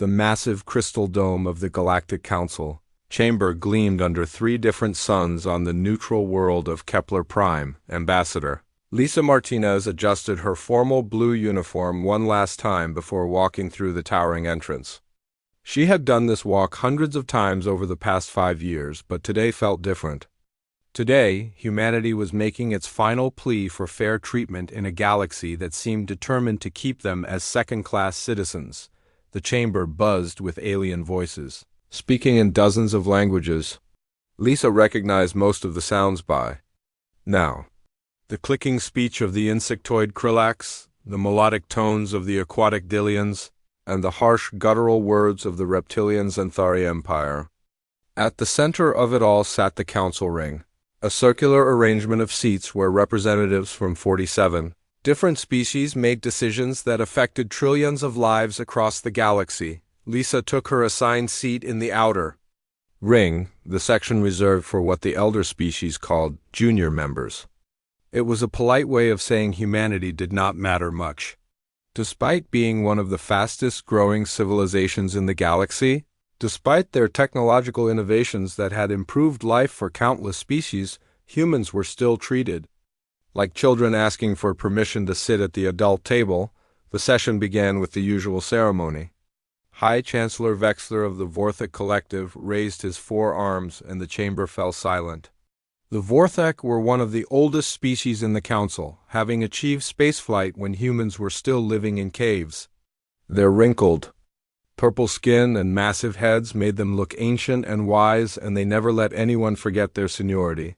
The massive crystal dome of the Galactic Council chamber gleamed under 3 different suns on the neutral world of Kepler Prime, Ambassador. Lisa Martinez adjusted her formal blue uniform one last time before walking through the towering entrance. She had done this walk hundreds of times over the past 5 years, but today felt different. Today, humanity was making its final plea for fair treatment in a galaxy that seemed determined to keep them as second-class citizens. The chamber buzzed with alien voices, speaking in dozens of languages. Lisa recognized most of the sounds by now. The clicking speech of the insectoid krillax, the melodic tones of the aquatic Dillians, and the harsh guttural words of the reptilian Xanthari Empire. At the center of it all sat the council ring, a circular arrangement of seats where representatives from 47 different species made decisions that affected trillions of lives across the galaxy. Lisa took her assigned seat in the outer ring, the section reserved for what the elder species called junior members. It was a polite way of saying humanity did not matter much. Despite being one of the fastest-growing civilizations in the galaxy, despite their technological innovations that had improved life for countless species, humans were still treated like children asking for permission to sit at the adult table. The session began with the usual ceremony. High Chancellor Wexler of the Vorthek Collective raised his 4 arms and the chamber fell silent. The Vorthek were one of the oldest species in the Council, having achieved spaceflight when humans were still living in caves. Their wrinkled, purple skin and massive heads made them look ancient and wise, and they never let anyone forget their seniority.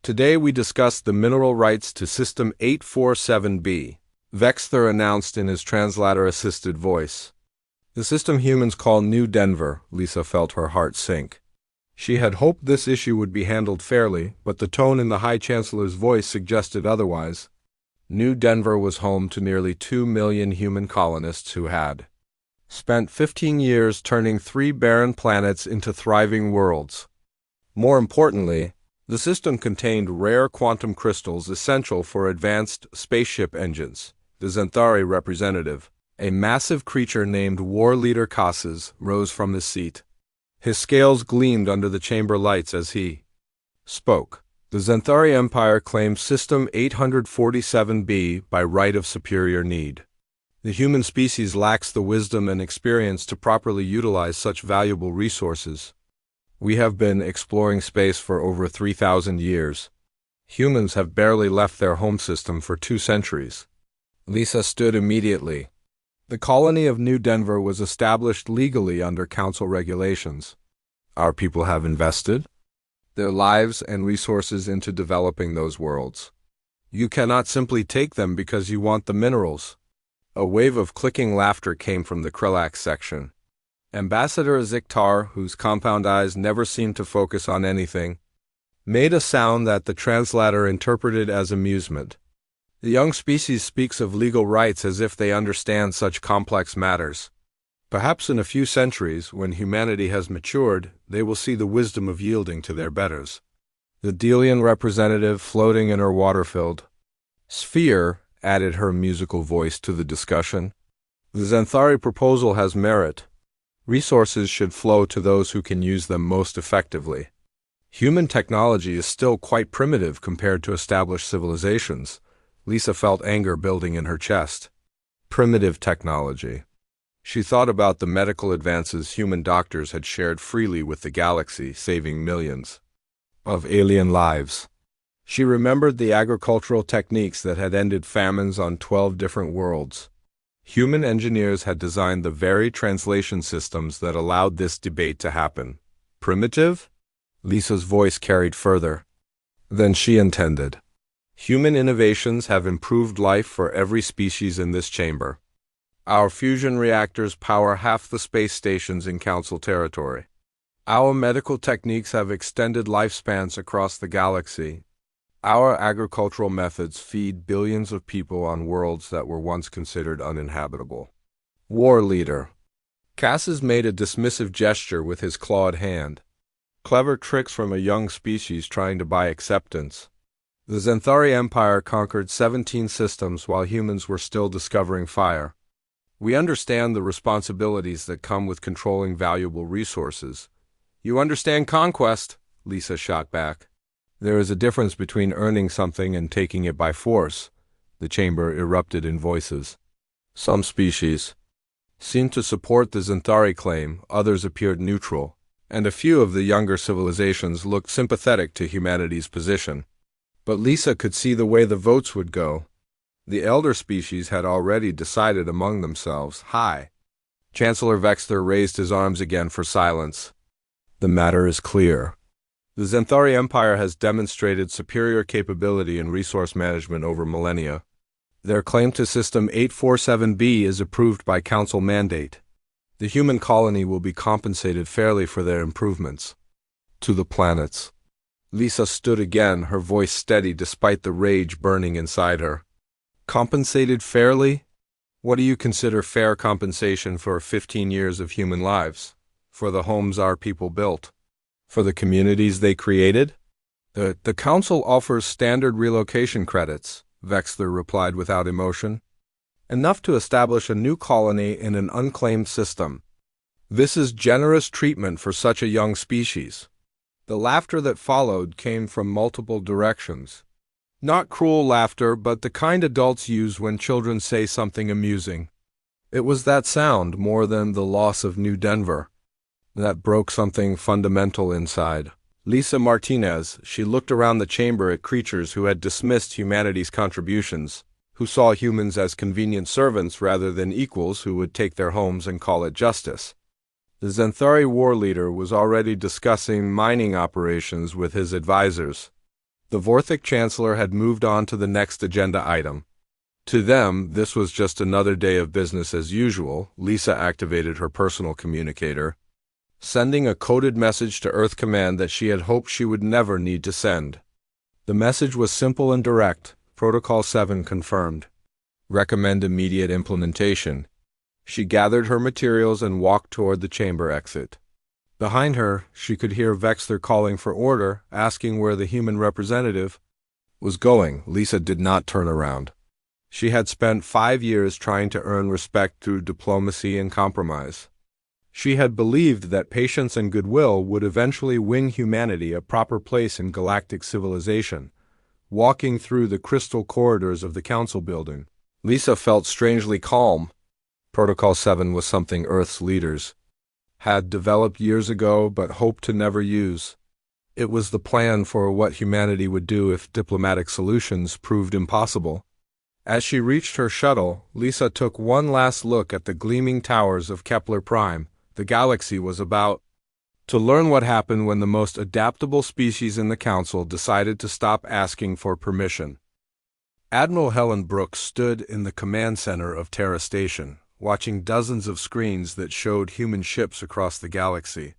Today we discuss the mineral rights to System 847b, Wexler announced in his translator-assisted voice. The system humans call New Denver. Lisa felt her heart sink. She had hoped this issue would be handled fairly, but the tone in the High Chancellor's voice suggested otherwise. New Denver was home to nearly 2 million human colonists who had spent 15 years turning 3 barren planets into thriving worlds. More importantly, the system contained rare quantum crystals essential for advanced spaceship engines. The Xanthari representative, a massive creature named War Leader Casas, rose from his seat. His scales gleamed under the chamber lights as he spoke. The Xanthari Empire claimed System 847b by right of superior need. The human species lacks the wisdom and experience to properly utilize such valuable resources. We have been exploring space for over 3,000 years. Humans have barely left their home system for 2 centuries. Lisa stood immediately. The colony of New Denver was established legally under Council regulations. Our people have invested their lives and resources into developing those worlds. You cannot simply take them because you want the minerals. A wave of clicking laughter came from the Krillax section. Ambassador Ziktar, whose compound eyes never seemed to focus on anything, made a sound that the translator interpreted as amusement. The young species speaks of legal rights as if they understand such complex matters. Perhaps in a few centuries, when humanity has matured, they will see the wisdom of yielding to their betters. The Delian representative, floating in her water-filled sphere, added her musical voice to the discussion. The Xanthari proposal has merit. Resources should flow to those who can use them most effectively. Human technology is still quite primitive compared to established civilizations. Lisa felt anger building in her chest. Primitive technology. She thought about the medical advances human doctors had shared freely with the galaxy, saving millions of alien lives. She remembered the agricultural techniques that had ended famines on 12 different worlds. Human engineers had designed the very translation systems that allowed this debate to happen. Primitive? Lisa's voice carried further than she intended. Human innovations have improved life for every species in this chamber. Our fusion reactors power half the space stations in Council territory. Our medical techniques have extended lifespans across the galaxy. Our agricultural methods feed billions of people on worlds that were once considered uninhabitable. War Leader. Casas made a dismissive gesture with his clawed hand. Clever tricks from a young species trying to buy acceptance. The Xanthari Empire conquered 17 systems while humans were still discovering fire. We understand the responsibilities that come with controlling valuable resources. You understand conquest, Lisa shot back. There is a difference between earning something and taking it by force. The chamber erupted in voices. Some species seemed to support the Xanthari claim, others appeared neutral, and a few of the younger civilizations looked sympathetic to humanity's position. But Lisa could see the way the votes would go. The elder species had already decided among themselves. Hi. Chancellor Vexter raised his arms again for silence. The matter is clear. The Xanthari Empire has demonstrated superior capability in resource management over millennia. Their claim to System 847B is approved by Council mandate. The human colony will be compensated fairly for their improvements. To the planets. Lisa stood again, her voice steady despite the rage burning inside her. Compensated fairly? What do you consider fair compensation for 15 years of human lives? For the homes our people built? For the communities they created? The Council offers standard relocation credits, Vexler replied without emotion. Enough to establish a new colony in an unclaimed system. This is generous treatment for such a young species. The laughter that followed came from multiple directions. Not cruel laughter, but the kind adults use when children say something amusing. It was that sound, more than the loss of New Denver, that broke something fundamental inside. Lisa Martinez, she looked around the chamber at creatures who had dismissed humanity's contributions, who saw humans as convenient servants rather than equals who would take their homes and call it justice. The Xanthari war leader was already discussing mining operations with his advisors. The Vorthic Chancellor had moved on to the next agenda item. To them, this was just another day of business as usual. Lisa activated her personal communicator, sending a coded message to Earth Command that she had hoped she would never need to send. The message was simple and direct. Protocol 7 confirmed. Recommend immediate implementation. She gathered her materials and walked toward the chamber exit. Behind her, she could hear Vexler calling for order, asking where the human representative was going. Lisa did not turn around. She had spent 5 years trying to earn respect through diplomacy and compromise. She had believed that patience and goodwill would eventually win humanity a proper place in galactic civilization. Walking through the crystal corridors of the Council building, Lisa felt strangely calm. Protocol 7 was something Earth's leaders had developed years ago but hoped to never use. It was the plan for what humanity would do if diplomatic solutions proved impossible. As she reached her shuttle, Lisa took one last look at the gleaming towers of Kepler Prime. The galaxy was about to learn what happened when the most adaptable species in the Council decided to stop asking for permission. Admiral Helen Brooks stood in the command center of Terra Station, watching dozens of screens that showed human ships across the galaxy.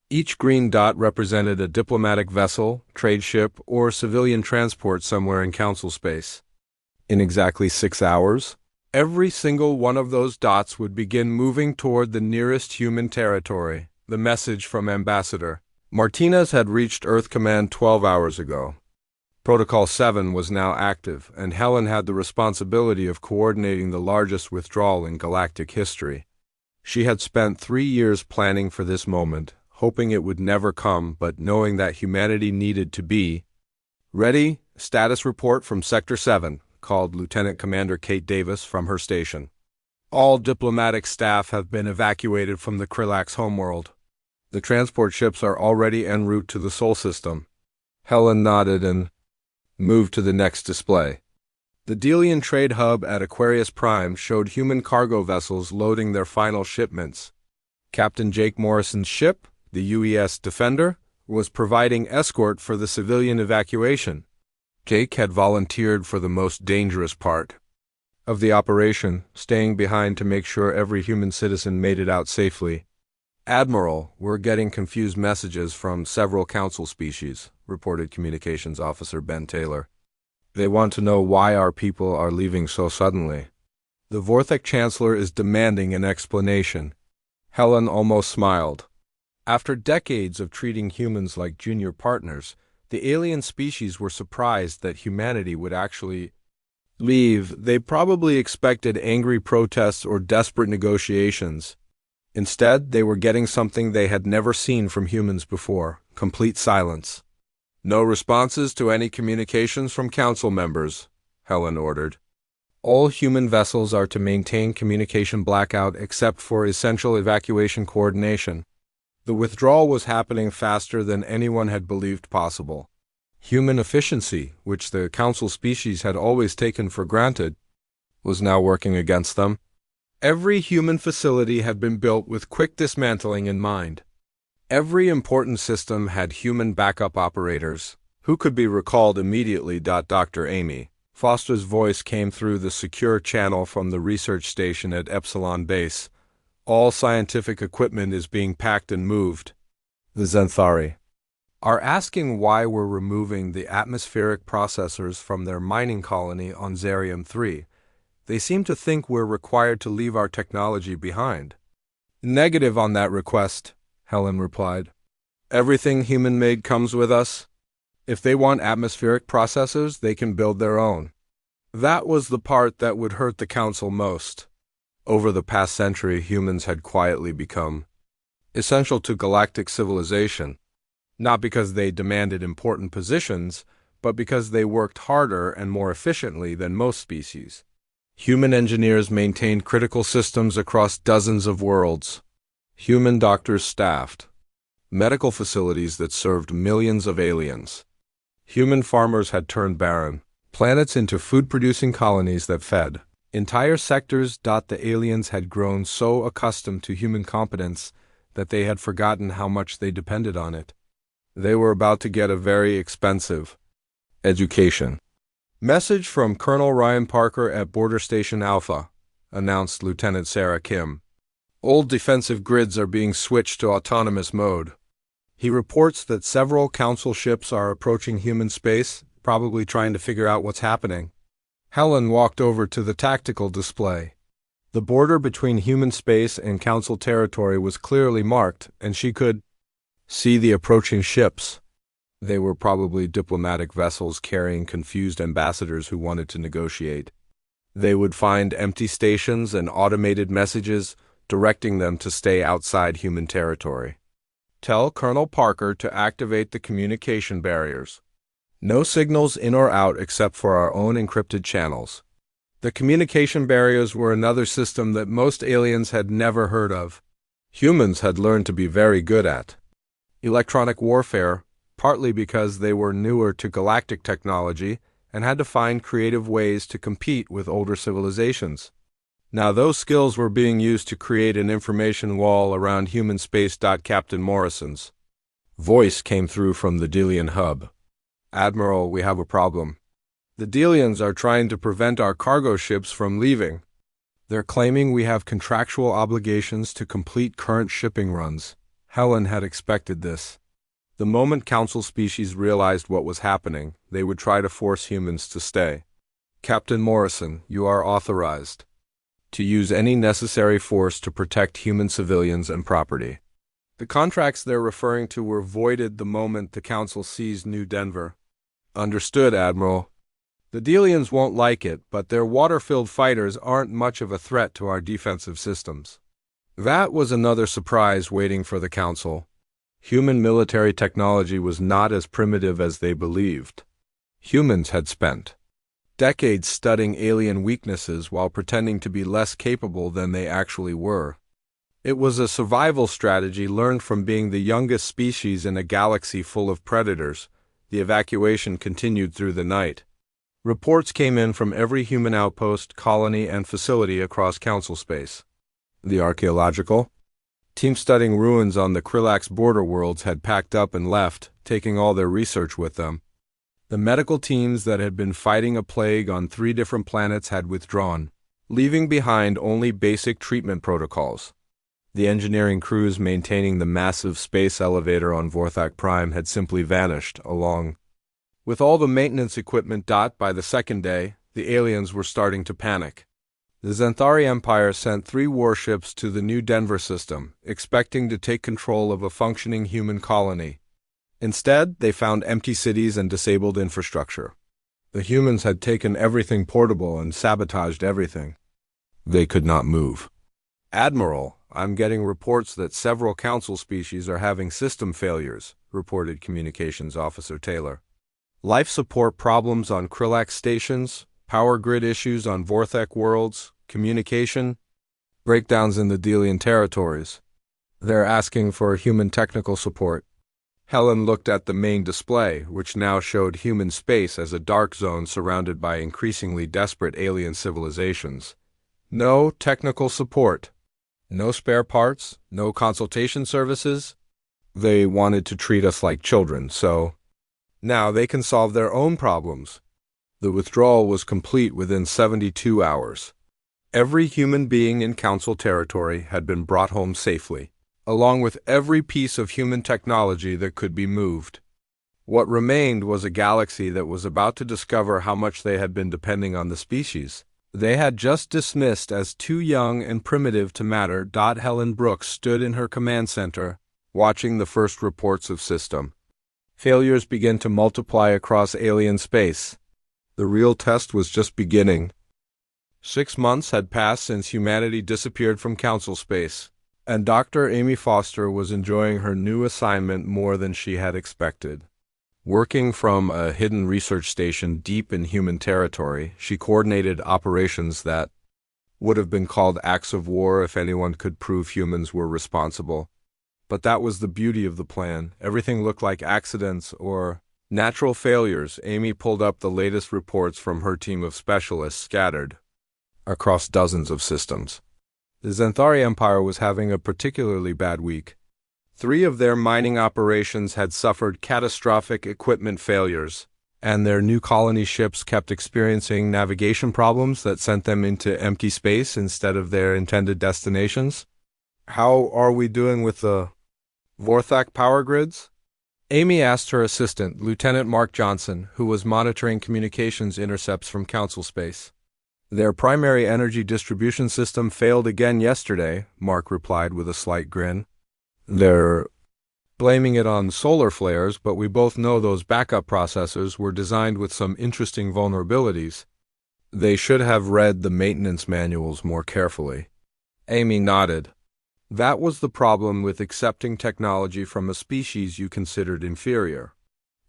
Each green dot represented a diplomatic vessel, trade ship, or civilian transport somewhere in Council space. In exactly 6 hours, every single one of those dots would begin moving toward the nearest human territory. The message from Ambassador Martinez had reached Earth Command 12 hours ago. Protocol 7 was now active, and Helen had the responsibility of coordinating the largest withdrawal in galactic history. She had spent 3 years planning for this moment, hoping it would never come, but knowing that humanity needed to be ready. Status report from Sector 7, called Lieutenant Commander Kate Davis from her station. All diplomatic staff have been evacuated from the Krillax homeworld. The transport ships are already en route to the Sol system. Helen nodded and moved to the next display. The Delian trade hub at Aquarius Prime showed human cargo vessels loading their final shipments. Captain Jake Morrison's ship, the UES Defender, was providing escort for the civilian evacuation. Jake had volunteered for the most dangerous part of the operation, staying behind to make sure every human citizen made it out safely. Admiral, we're getting confused messages from several Council species, reported Communications Officer Ben Taylor. They want to know why our people are leaving so suddenly. The Vorthic Chancellor is demanding an explanation. Helen almost smiled. After decades of treating humans like junior partners, the alien species were surprised that humanity would actually leave. They probably expected angry protests or desperate negotiations. Instead, they were getting something they had never seen from humans before: complete silence. No responses to any communications from council members, Helen ordered. All human vessels are to maintain communication blackout except for essential evacuation coordination. The withdrawal was happening faster than anyone had believed possible. Human efficiency, which the council species had always taken for granted, was now working against them. Every human facility had been built with quick dismantling in mind. Every important system had human backup operators, who could be recalled immediately. Dr. Amy Foster's voice came through the secure channel from the research station at Epsilon Base. All scientific equipment is being packed and moved. The Zenthari are asking why we're removing the atmospheric processors from their mining colony on Zarium 3. They seem to think we're required to leave our technology behind. Negative on that request, Helen replied. Everything human-made comes with us. If they want atmospheric processors, they can build their own. That was the part that would hurt the council most. Over the past century, humans had quietly become essential to galactic civilization, not because they demanded important positions, but because they worked harder and more efficiently than most species. Human engineers maintained critical systems across dozens of worlds. Human doctors staffed medical facilities that served millions of aliens. Human farmers had turned barren planets into food-producing colonies that fed entire sectors. The aliens had grown so accustomed to human competence that they had forgotten how much they depended on it. They were about to get a very expensive education. Message from Colonel Ryan Parker at Border Station Alpha, announced Lieutenant Sarah Kim. Old defensive grids are being switched to autonomous mode. He reports that several council ships are approaching human space, probably trying to figure out what's happening. Helen walked over to the tactical display. The border between human space and council territory was clearly marked, and she could see the approaching ships. They were probably diplomatic vessels carrying confused ambassadors who wanted to negotiate. They would find empty stations and automated messages directing them to stay outside human territory. Tell Colonel Parker to activate the communication barriers. No signals in or out except for our own encrypted channels. The communication barriers were another system that most aliens had never heard of. Humans had learned to be very good at electronic warfare, partly because they were newer to galactic technology and had to find creative ways to compete with older civilizations. Now those skills were being used to create an information wall around human space. Captain Morrison's voice came through from the Delian hub. Admiral, we have a problem. The Delians are trying to prevent our cargo ships from leaving. They're claiming we have contractual obligations to complete current shipping runs. Helen had expected this. The moment council species realized what was happening, they would try to force humans to stay. Captain Morrison, you are authorized to use any necessary force to protect human civilians and property. The contracts they're referring to were voided the moment the council seized New Denver. Understood, Admiral. The Delians won't like it, but their water-filled fighters aren't much of a threat to our defensive systems. That was another surprise waiting for the council. Human military technology was not as primitive as they believed. Humans had spent decades studying alien weaknesses while pretending to be less capable than they actually were. It was a survival strategy learned from being the youngest species in a galaxy full of predators. The evacuation continued through the night. Reports came in from every human outpost, colony, and facility across council space. The archaeological team studying ruins on the Krillax border worlds had packed up and left, taking all their research with them. The medical teams that had been fighting a plague on 3 different planets had withdrawn, leaving behind only basic treatment protocols. The engineering crews maintaining the massive space elevator on Vorthak Prime had simply vanished, along with all the maintenance equipment. By the second day, the aliens were starting to panic. The Zenthari Empire sent 3 warships to the New Denver system, expecting to take control of a functioning human colony. Instead, they found empty cities and disabled infrastructure. The humans had taken everything portable and sabotaged everything. They could not move. Admiral, I'm getting reports that several council species are having system failures, reported Communications Officer Taylor. Life support problems on Krillax stations, power grid issues on Vorthek worlds, communication, breakdowns in the Delian territories. They're asking for human technical support. Helen looked at the main display, which now showed human space as a dark zone surrounded by increasingly desperate alien civilizations. No technical support. No spare parts, no consultation services. They wanted to treat us like children, so now they can solve their own problems. The withdrawal was complete within 72 hours. Every human being in Council territory had been brought home safely, along with every piece of human technology that could be moved. What remained was a galaxy that was about to discover how much they had been depending on the species they had just dismissed as too young and primitive to matter. Helen Brooks stood in her command center, watching the first reports of system failures begin to multiply across alien space. The real test was just beginning. 6 months had passed since humanity disappeared from Council space, and Dr. Amy Foster was enjoying her new assignment more than she had expected. Working from a hidden research station deep in human territory, she coordinated operations that would have been called acts of war if anyone could prove humans were responsible. But that was the beauty of the plan. Everything looked like accidents or natural failures. Amy pulled up the latest reports from her team of specialists scattered across dozens of systems. The Xanthari Empire was having a particularly bad week. 3 of their mining operations had suffered catastrophic equipment failures, and their new colony ships kept experiencing navigation problems that sent them into empty space instead of their intended destinations. How are we doing with the Vorthak power grids? Amy asked her assistant, Lieutenant Mark Johnson, who was monitoring communications intercepts from Council space. Their primary energy distribution system failed again yesterday, Mark replied with a slight grin. They're blaming it on solar flares, but we both know those backup processors were designed with some interesting vulnerabilities. They should have read the maintenance manuals more carefully. Amy nodded. That was the problem with accepting technology from a species you considered inferior.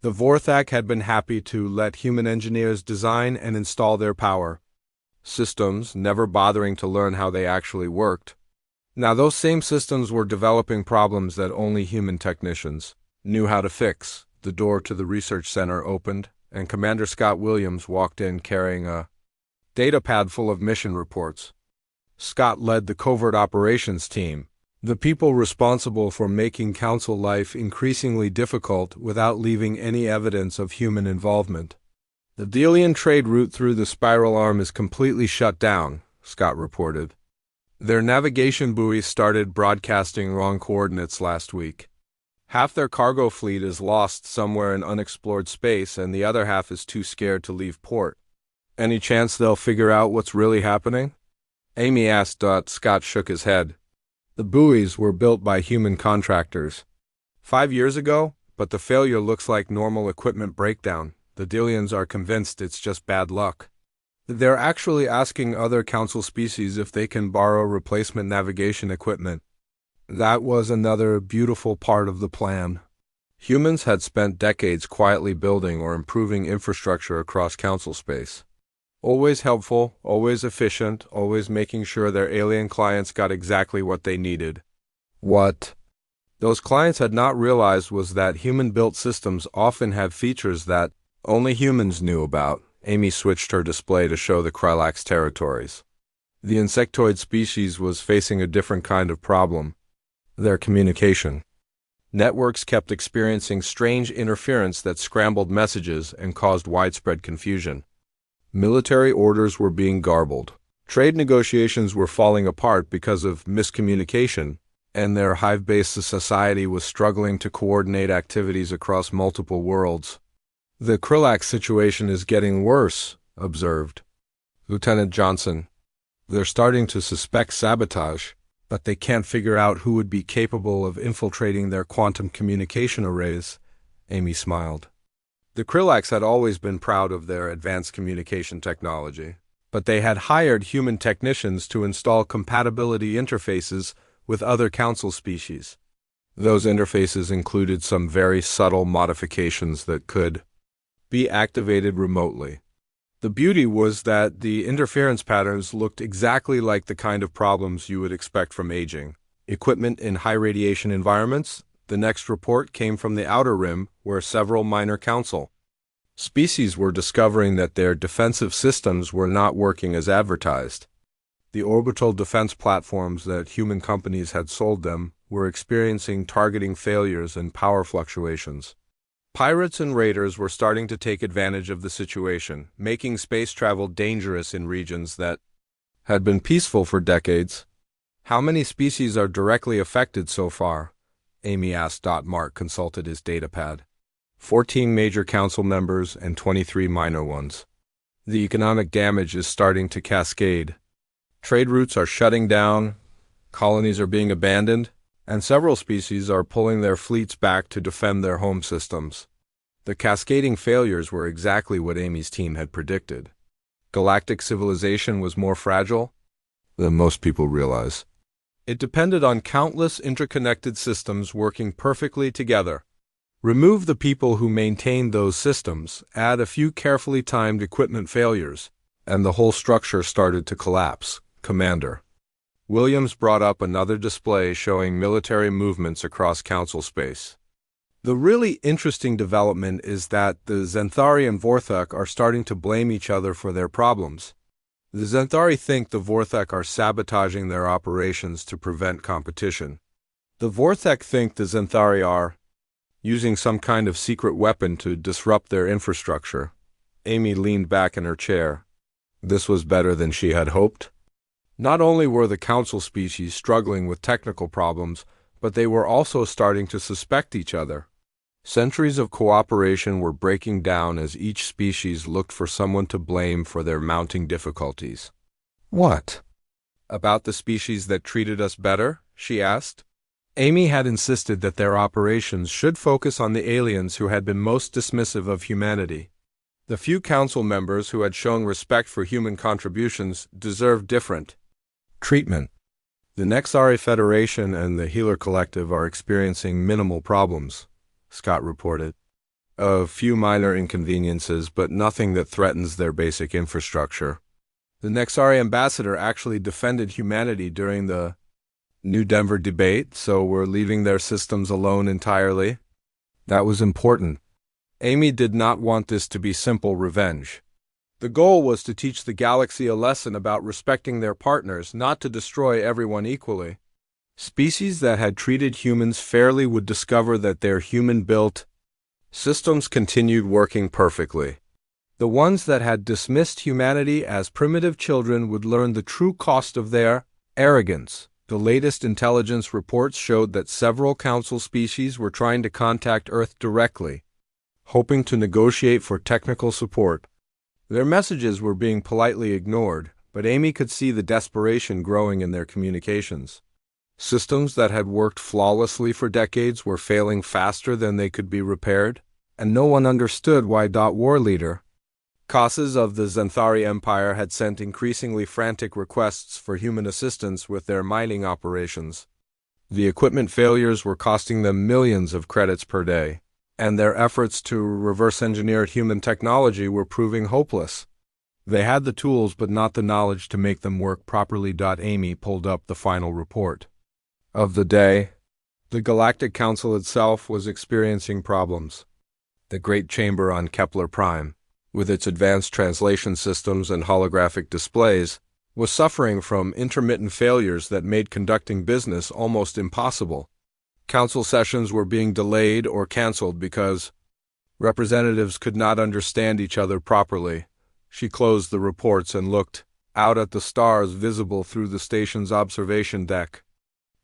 The Vorthak had been happy to let human engineers design and install their power systems, never bothering to learn how they actually worked. Now those same systems were developing problems that only human technicians knew how to fix. The door to the research center opened, and Commander Scott Williams walked in carrying a data pad full of mission reports. Scott led the covert operations team, the people responsible for making Council life increasingly difficult without leaving any evidence of human involvement. The Delian trade route through the spiral arm is completely shut down, Scott reported. Their navigation buoys started broadcasting wrong coordinates last week. Half their cargo fleet is lost somewhere in unexplored space, and the other half is too scared to leave port. Any chance they'll figure out what's really happening? Amy asked. Scott shook his head. The buoys were built by human contractors 5 years ago, but the failure looks like normal equipment breakdown. The Delians are convinced it's just bad luck. They're actually asking other Council species if they can borrow replacement navigation equipment. That was another beautiful part of the plan. Humans had spent decades quietly building or improving infrastructure across Council space. Always helpful, always efficient, always making sure their alien clients got exactly what they needed. What those clients had not realized was that human-built systems often have features that only humans knew about. Amy switched her display to show the Krillax territories. The insectoid species was facing a different kind of problem. Their communication networks kept experiencing strange interference that scrambled messages and caused widespread confusion. Military orders were being garbled. Trade negotiations were falling apart because of miscommunication, and their hive-based society was struggling to coordinate activities across multiple worlds. The Krillax situation is getting worse, observed Lieutenant Johnson. They're starting to suspect sabotage, but they can't figure out who would be capable of infiltrating their quantum communication arrays. Amy smiled. The Krillaks had always been proud of their advanced communication technology, but they had hired human technicians to install compatibility interfaces with other council species. Those interfaces included some very subtle modifications that could be activated remotely. The beauty was that the interference patterns looked exactly like the kind of problems you would expect from aging equipment in high radiation environments. The next report came from the Outer Rim, where several minor council species were discovering that their defensive systems were not working as advertised. The orbital defense platforms that human companies had sold them were experiencing targeting failures and power fluctuations. Pirates and raiders were starting to take advantage of the situation, making space travel dangerous in regions that had been peaceful for decades. How many species are directly affected so far? Amy asked. Mark consulted his datapad. 14 major council members and 23 minor ones. The economic damage is starting to cascade. Trade routes are shutting down, colonies are being abandoned, and several species are pulling their fleets back to defend their home systems. The cascading failures were exactly what Amy's team had predicted. Galactic civilization was more fragile than most people realize. It depended on countless interconnected systems working perfectly together. Remove the people who maintained those systems, add a few carefully timed equipment failures, and the whole structure started to collapse. Commander Williams brought up another display showing military movements across council space. The really interesting development is that the Zenthari and Vorthek are starting to blame each other for their problems. The Zenthari think the Vorthek are sabotaging their operations to prevent competition. The Vorthek think the Zenthari are using some kind of secret weapon to disrupt their infrastructure. Amy leaned back in her chair. This was better than she had hoped. Not only were the council species struggling with technical problems, but they were also starting to suspect each other. Centuries of cooperation were breaking down as each species looked for someone to blame for their mounting difficulties. What? About the species that treated us better? She asked. Amy had insisted that their operations should focus on the aliens who had been most dismissive of humanity. The few council members who had shown respect for human contributions deserved different treatment. The Nexari Federation and the Healer Collective are experiencing minimal problems, Scott reported. A few minor inconveniences, but nothing that threatens their basic infrastructure. The Nexari ambassador actually defended humanity during the New Denver debate, so we're leaving their systems alone entirely. That was important. Amy did not want this to be simple revenge. The goal was to teach the galaxy a lesson about respecting their partners, not to destroy everyone equally. Species that had treated humans fairly would discover that their human-built systems continued working perfectly. The ones that had dismissed humanity as primitive children would learn the true cost of their arrogance. The latest intelligence reports showed that several council species were trying to contact Earth directly, hoping to negotiate for technical support. Their messages were being politely ignored, but Amy could see the desperation growing in their communications. Systems that had worked flawlessly for decades were failing faster than they could be repaired, and no one understood why. War leader Casas of the Zenthari Empire had sent increasingly frantic requests for human assistance with their mining operations. The equipment failures were costing them millions of credits per day, and their efforts to reverse-engineer human technology were proving hopeless. They had the tools but not the knowledge to make them work properly. Amy pulled up the final report of the day. The Galactic Council itself was experiencing problems. The Great Chamber on Kepler Prime, with its advanced translation systems and holographic displays, was suffering from intermittent failures that made conducting business almost impossible. Council sessions were being delayed or canceled because representatives could not understand each other properly. She closed the reports and looked out at the stars visible through the station's observation deck.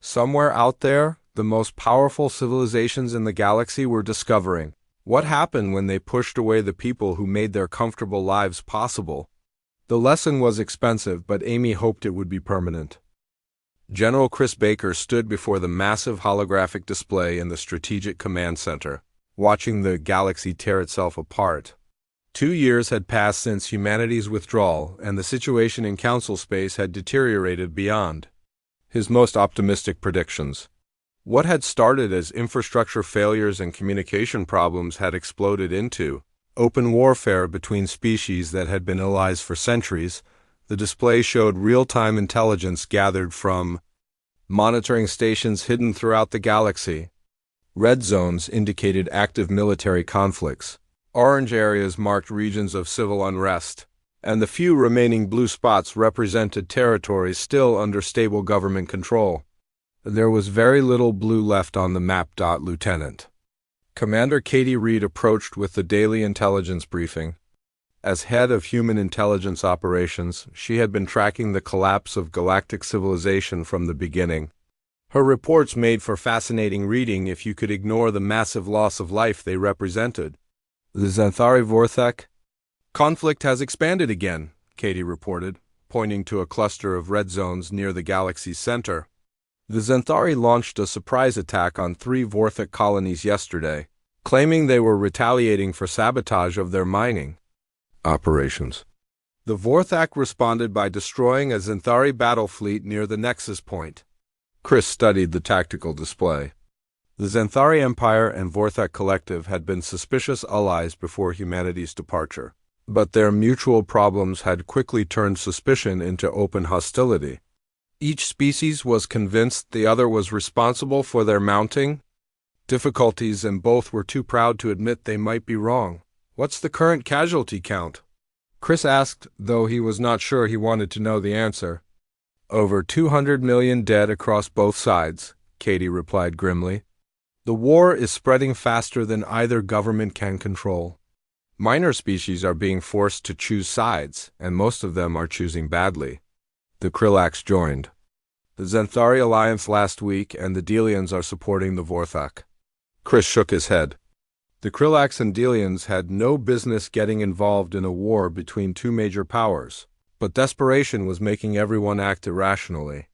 Somewhere out there, the most powerful civilizations in the galaxy were discovering what happened when they pushed away the people who made their comfortable lives possible. The lesson was expensive, but Amy hoped it would be permanent. General Chris Baker stood before the massive holographic display in the Strategic Command Center. watching the galaxy tear itself apart. 2 years had passed since humanity's withdrawal, and the situation in Council space had deteriorated beyond his most optimistic predictions. What had started as infrastructure failures and communication problems had exploded into open warfare between species that had been allies for centuries. The display showed real-time intelligence gathered from monitoring stations hidden throughout the galaxy. Red zones indicated active military conflicts. Orange areas marked regions of civil unrest, and the few remaining blue spots represented territories still under stable government control. There was very little blue left on the map. Lieutenant Commander Katie Reed approached with the daily intelligence briefing. As head of human intelligence operations, she had been tracking the collapse of galactic civilization from the beginning. Her reports made for fascinating reading if you could ignore the massive loss of life they represented. The Xanthari Vorthek conflict has expanded again, Katie reported, pointing to a cluster of red zones near the galaxy's center. The Xanthari launched a surprise attack on 3 Vorthek colonies yesterday, claiming they were retaliating for sabotage of their mining operations. The Vorthak responded by destroying a Xanthari battle fleet near the Nexus Point. Chris studied the tactical display. The Xanthari Empire and Vorthak Collective had been suspicious allies before humanity's departure, but their mutual problems had quickly turned suspicion into open hostility. Each species was convinced the other was responsible for their mounting difficulties, and both were too proud to admit they might be wrong. "What's the current casualty count?" Chris asked, though he was not sure he wanted to know the answer. "Over 200 million dead across both sides," Katie replied grimly. "The war is spreading faster than either government can control. Minor species are being forced to choose sides, and most of them are choosing badly." The Krillax joined the Xanthari Alliance last week, and the Delians are supporting the Vorthak. Chris shook his head. The Krillax and Delians had no business getting involved in a war between two major powers, but desperation was making everyone act irrationally.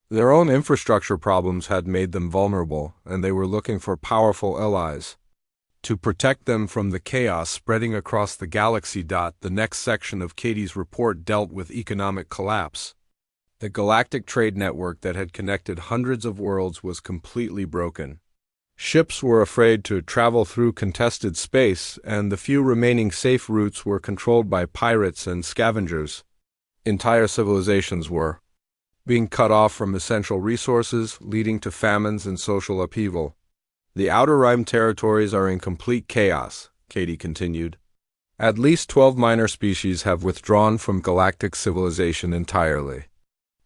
Their own infrastructure problems had made them vulnerable, and they were looking for powerful allies to protect them from the chaos spreading across the galaxy. The next section of Katie's report dealt with economic collapse. The galactic trade network that had connected hundreds of worlds was completely broken. Ships were afraid to travel through contested space, and the few remaining safe routes were controlled by pirates and scavengers. Entire civilizations were being cut off from essential resources, leading to famines and social upheaval. "The Outer Rim territories are in complete chaos," Katie continued. "At least 12 minor species have withdrawn from galactic civilization entirely.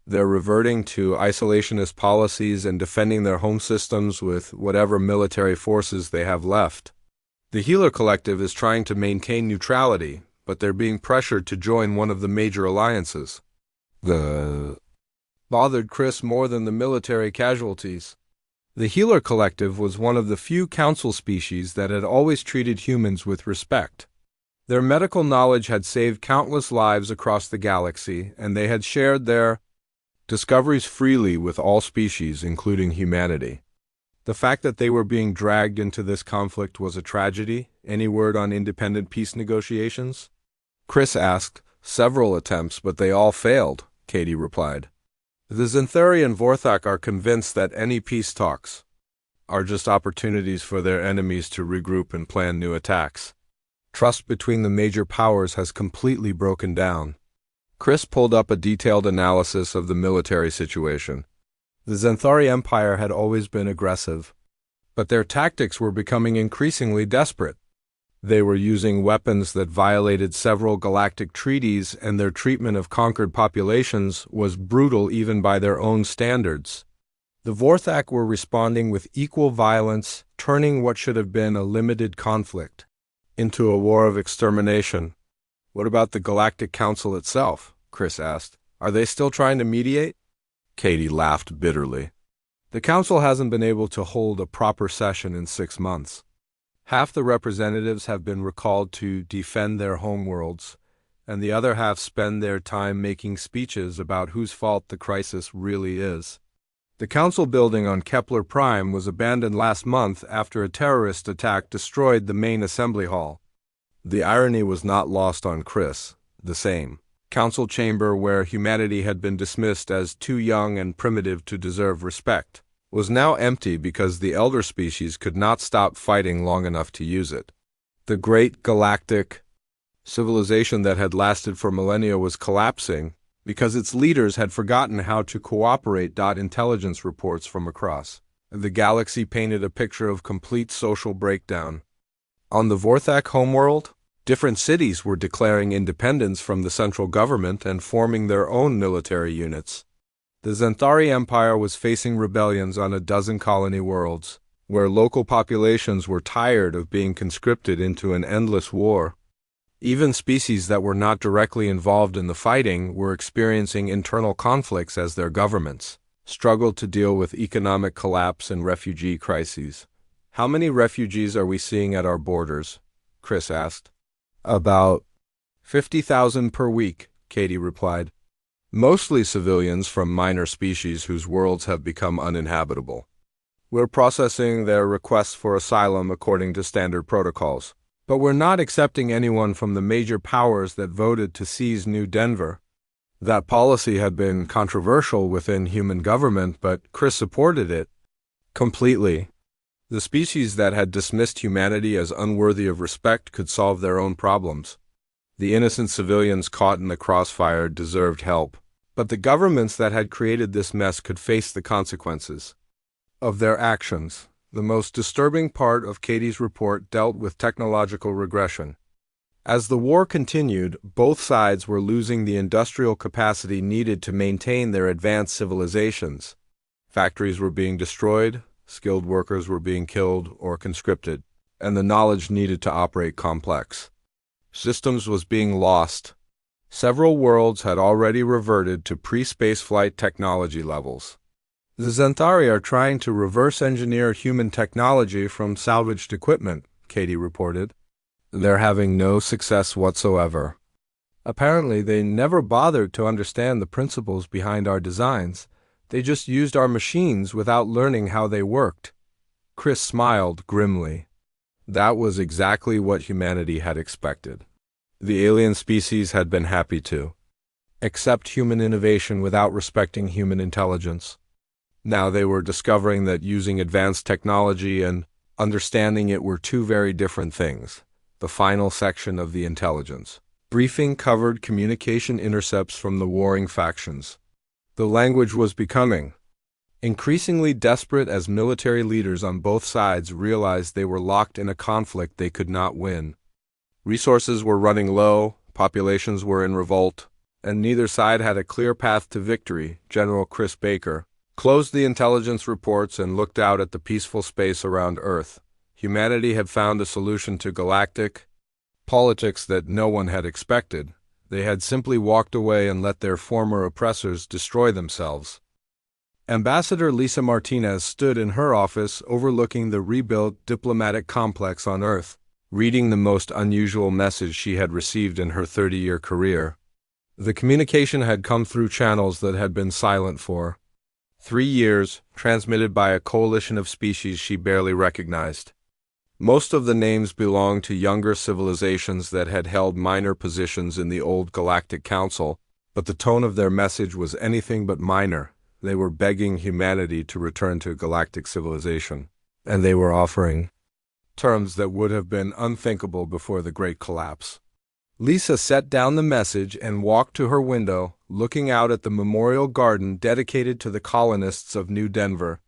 They're reverting to isolationist policies and defending their home systems with whatever military forces they have left. The Healer Collective is trying to maintain neutrality, but they're being pressured to join one of the major alliances." The bothered Chris more than the military casualties. The Healer Collective was one of the few council species that had always treated humans with respect. Their medical knowledge had saved countless lives across the galaxy, and they had shared their discoveries freely with all species, including humanity. The fact that they were being dragged into this conflict was a tragedy. Any word on independent peace negotiations? Chris asked. "Several attempts, but they all failed," Katie replied. "The Xanthari and Vorthak are convinced that any peace talks are just opportunities for their enemies to regroup and plan new attacks. Trust between the major powers has completely broken down." Chris pulled up a detailed analysis of the military situation. The Xanthari Empire had always been aggressive, but their tactics were becoming increasingly desperate. They were using weapons that violated several galactic treaties, and their treatment of conquered populations was brutal even by their own standards. The Vorthak were responding with equal violence, turning what should have been a limited conflict into a war of extermination. "What about the Galactic Council itself?" Chris asked. "Are they still trying to mediate?" Katie laughed bitterly. "The Council hasn't been able to hold a proper session in 6 months. Half the representatives have been recalled to defend their homeworlds, and the other half spend their time making speeches about whose fault the crisis really is. The council building on Kepler Prime was abandoned last month after a terrorist attack destroyed the main assembly hall. The irony was not lost on Chris. The same council chamber where humanity had been dismissed as too young and primitive to deserve respect was now empty because the elder species could not stop fighting long enough to use it. The great galactic civilization that had lasted for millennia was collapsing because its leaders had forgotten how to cooperate. Intelligence reports from across the galaxy painted a picture of complete social breakdown. On the Vorthak homeworld, different cities were declaring independence from the central government and forming their own military units. The Xanthari Empire was facing rebellions on a dozen colony worlds, where local populations were tired of being conscripted into an endless war. Even species that were not directly involved in the fighting were experiencing internal conflicts as their governments struggled to deal with economic collapse and refugee crises. "How many refugees are we seeing at our borders?" Chris asked. "About 50,000 per week," Katie replied. "Mostly civilians from minor species whose worlds have become uninhabitable. We're processing their requests for asylum according to standard protocols. But we're not accepting anyone from the major powers that voted to seize New Denver." That policy had been controversial within human government, but Chris supported it completely. The species that had dismissed humanity as unworthy of respect could solve their own problems. The innocent civilians caught in the crossfire deserved help, but the governments that had created this mess could face the consequences of their actions. The most disturbing part of Katie's report dealt with technological regression. As the war continued, both sides were losing the industrial capacity needed to maintain their advanced civilizations. Factories were being destroyed, skilled workers were being killed or conscripted, and the knowledge needed to operate complex systems was being lost. Several worlds had already reverted to pre-spaceflight technology levels. The Xanthari are trying to reverse engineer human technology from salvaged equipment, Katie reported. They're having no success whatsoever. Apparently, they never bothered to understand the principles behind our designs. They just used our machines without learning how they worked. Chris smiled grimly. That was exactly what humanity had expected. The alien species had been happy to accept human innovation without respecting human intelligence. Now they were discovering that using advanced technology and understanding it were two very different things. The final section of the intelligence briefing covered communication intercepts from the warring factions. The language was becoming increasingly desperate as military leaders on both sides realized they were locked in a conflict they could not win. Resources were running low, populations were in revolt, and neither side had a clear path to victory. General Chris Baker closed the intelligence reports and looked out at the peaceful space around Earth. Humanity had found a solution to galactic politics that no one had expected. They had simply walked away and let their former oppressors destroy themselves. Ambassador Lisa Martinez stood in her office overlooking the rebuilt diplomatic complex on Earth, reading the most unusual message she had received in her 30-year career. The communication had come through channels that had been silent for 3 years, transmitted by a coalition of species she barely recognized. Most of the names belonged to younger civilizations that had held minor positions in the old Galactic Council, but the tone of their message was anything but minor. They were begging humanity to return to galactic civilization, and they were offering terms that would have been unthinkable before the Great Collapse. Lisa set down the message and walked to her window, looking out at the memorial garden dedicated to the colonists of New Denver.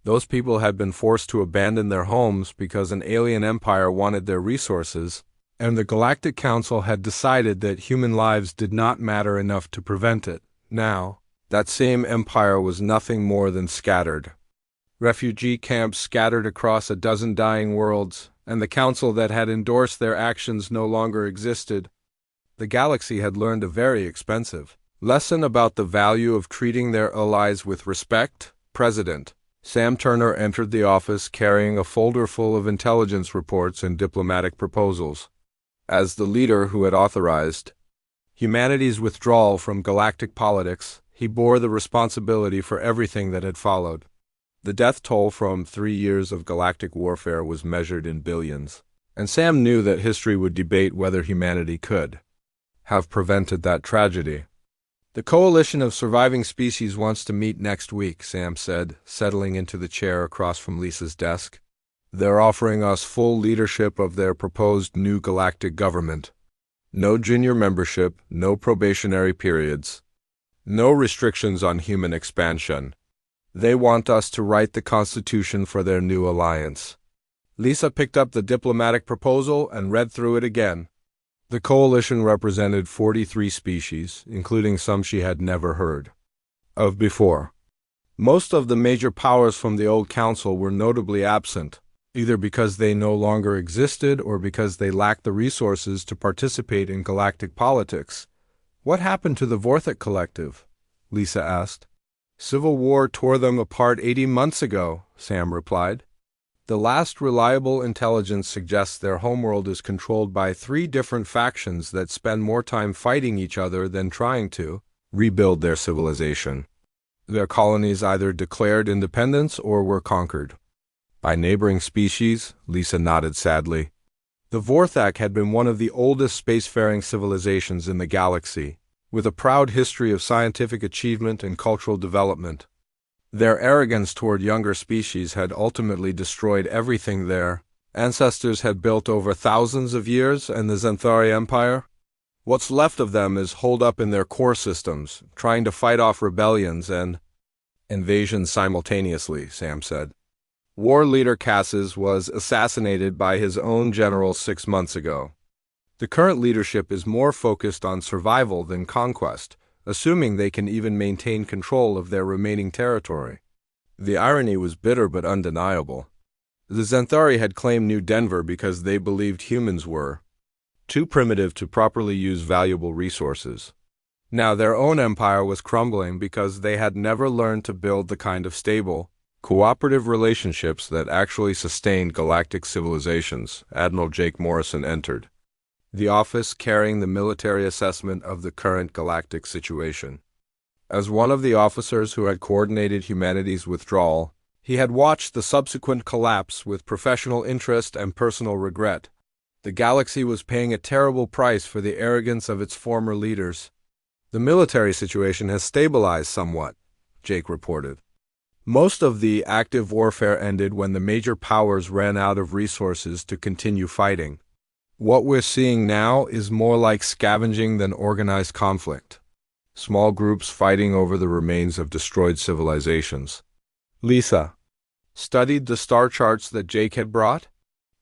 Those people had been forced to abandon their homes because an alien empire wanted their resources, and the Galactic Council had decided that human lives did not matter enough to prevent it. Now, that same empire was nothing more than scattered. Refugee camps scattered across a dozen dying worlds, and the council that had endorsed their actions no longer existed. The galaxy had learned a very expensive lesson about the value of treating their allies with respect. President Sam Turner entered the office carrying a folder full of intelligence reports and diplomatic proposals. As the leader who had authorized humanity's withdrawal from galactic politics, He bore the responsibility for everything that had followed. The death toll from 3 years of galactic warfare was measured in billions, and Sam knew that history would debate whether humanity could have prevented that tragedy. The coalition of surviving species wants to meet next week, Sam said, settling into the chair across from Lisa's desk. They're offering us full leadership of their proposed new galactic government. No junior membership, no probationary periods, no restrictions on human expansion. They want us to write the constitution for their new alliance. Lisa picked up the diplomatic proposal and read through it again. The coalition represented 43 species, including some she had never heard of before. Most of the major powers from the old council were notably absent, either because they no longer existed or because they lacked the resources to participate in galactic politics. What happened to the Vorthik Collective? Lisa asked. Civil war tore them apart 80 months ago, Sam replied. The last reliable intelligence suggests their homeworld is controlled by 3 different factions that spend more time fighting each other than trying to rebuild their civilization. Their colonies either declared independence or were conquered by neighboring species, Lisa nodded sadly. The Vorthak had been one of the oldest spacefaring civilizations in the galaxy, with a proud history of scientific achievement and cultural development. Their arrogance toward younger species had ultimately destroyed everything their ancestors had built over thousands of years and the Xanthari Empire. What's left of them is holed up in their core systems, trying to fight off rebellions and invasions simultaneously, Sam said. War leader Cassis was assassinated by his own general 6 months ago. The current leadership is more focused on survival than conquest, assuming they can even maintain control of their remaining territory. The irony was bitter but undeniable. The Xanthari had claimed New Denver because they believed humans were too primitive to properly use valuable resources. Now their own empire was crumbling because they had never learned to build the kind of stable, cooperative relationships that actually sustained galactic civilizations. Admiral Jake Morrison entered the office carrying the military assessment of the current galactic situation. As one of the officers who had coordinated humanity's withdrawal, he had watched the subsequent collapse with professional interest and personal regret. The galaxy was paying a terrible price for the arrogance of its former leaders. The military situation has stabilized somewhat, Jake reported. Most of the active warfare ended when the major powers ran out of resources to continue fighting. What we're seeing now is more like scavenging than organized conflict. Small groups fighting over the remains of destroyed civilizations. Lisa studied the star charts that Jake had brought.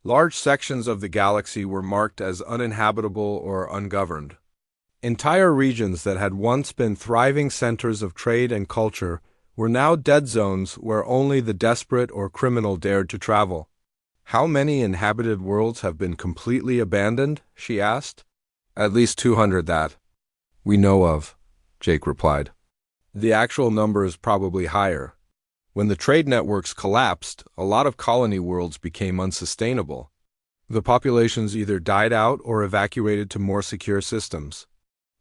Large sections of the galaxy were marked as uninhabitable or ungoverned. Entire regions that had once been thriving centers of trade and culture were now dead zones where only the desperate or criminal dared to travel. How many inhabited worlds have been completely abandoned? She asked. At least 200 that we know of, Jake replied. The actual number is probably higher. When the trade networks collapsed, a lot of colony worlds became unsustainable. The populations either died out or evacuated to more secure systems.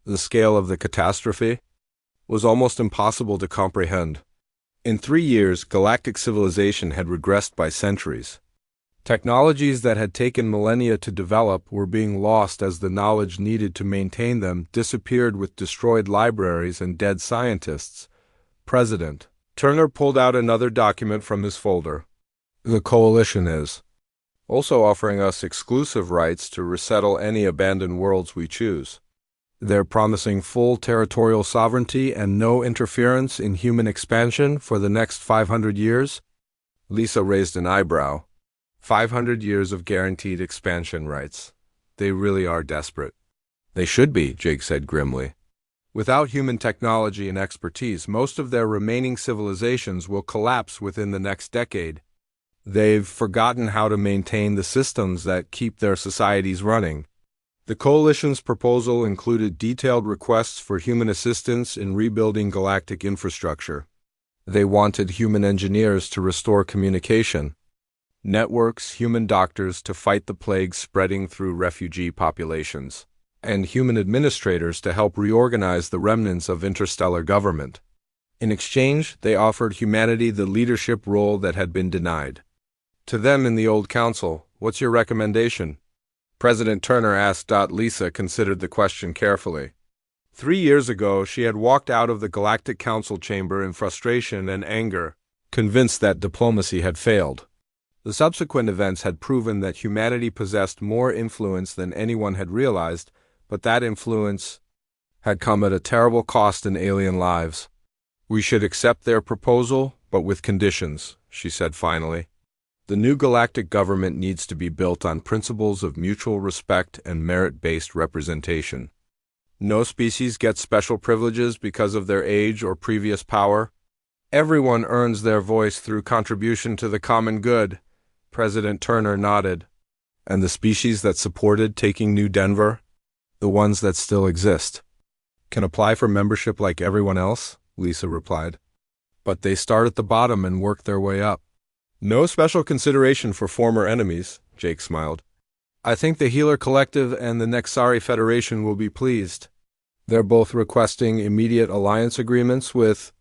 The scale of the catastrophe was almost impossible to comprehend. In 3 years, galactic civilization had regressed by centuries. Technologies that had taken millennia to develop were being lost as the knowledge needed to maintain them disappeared with destroyed libraries and dead scientists. President Turner pulled out another document from his folder. The coalition is also offering us exclusive rights to resettle any abandoned worlds we choose. They're promising full territorial sovereignty and no interference in human expansion for the next 500 years. Lisa raised an eyebrow. 500 years of guaranteed expansion rights. They really are desperate. They should be, Jake said grimly. Without human technology and expertise, most of their remaining civilizations will collapse within the next decade. They've forgotten how to maintain the systems that keep their societies running. The coalition's proposal included detailed requests for human assistance in rebuilding galactic infrastructure. They wanted human engineers to restore communication, networks, human doctors to fight the plague spreading through refugee populations, and human administrators to help reorganize the remnants of interstellar government. In exchange, they offered humanity the leadership role that had been denied. To them in the old council, what's your recommendation? President Turner asked. Lisa considered the question carefully. 3 years ago, she had walked out of the Galactic Council chamber in frustration and anger, convinced that diplomacy had failed. The subsequent events had proven that humanity possessed more influence than anyone had realized, but that influence had come at a terrible cost in alien lives. We should accept their proposal, but with conditions, she said finally. The new galactic government needs to be built on principles of mutual respect and merit-based representation. No species gets special privileges because of their age or previous power. Everyone earns their voice through contribution to the common good. President Turner nodded. And the species that supported taking New Denver, the ones that still exist, can apply for membership like everyone else, Lisa replied. But they start at the bottom and work their way up. No special consideration for former enemies, Jake smiled. I think the Healer Collective and the Nexari Federation will be pleased. They're both requesting immediate alliance agreements with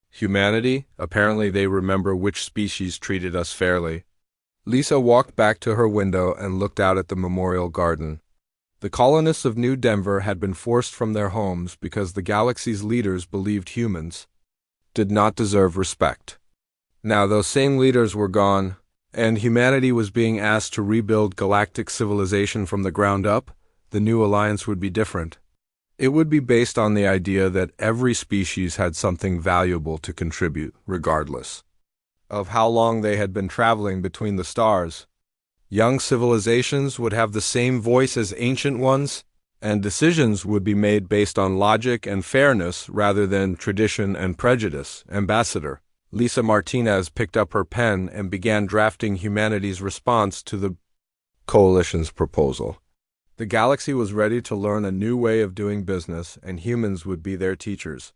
humanity. Apparently they remember which species treated us fairly. Lisa walked back to her window and looked out at the memorial garden. The colonists of New Denver had been forced from their homes because the galaxy's leaders believed humans did not deserve respect. Now those same leaders were gone, and humanity was being asked to rebuild galactic civilization from the ground up. The new alliance would be different. It would be based on the idea that every species had something valuable to contribute, regardless of how long they had been traveling between the stars. Young civilizations would have the same voice as ancient ones, and decisions would be made based on logic and fairness rather than tradition and prejudice. Ambassador Lisa Martinez picked up her pen and began drafting humanity's response to the coalition's proposal. The galaxy was ready to learn a new way of doing business, and humans would be their teachers.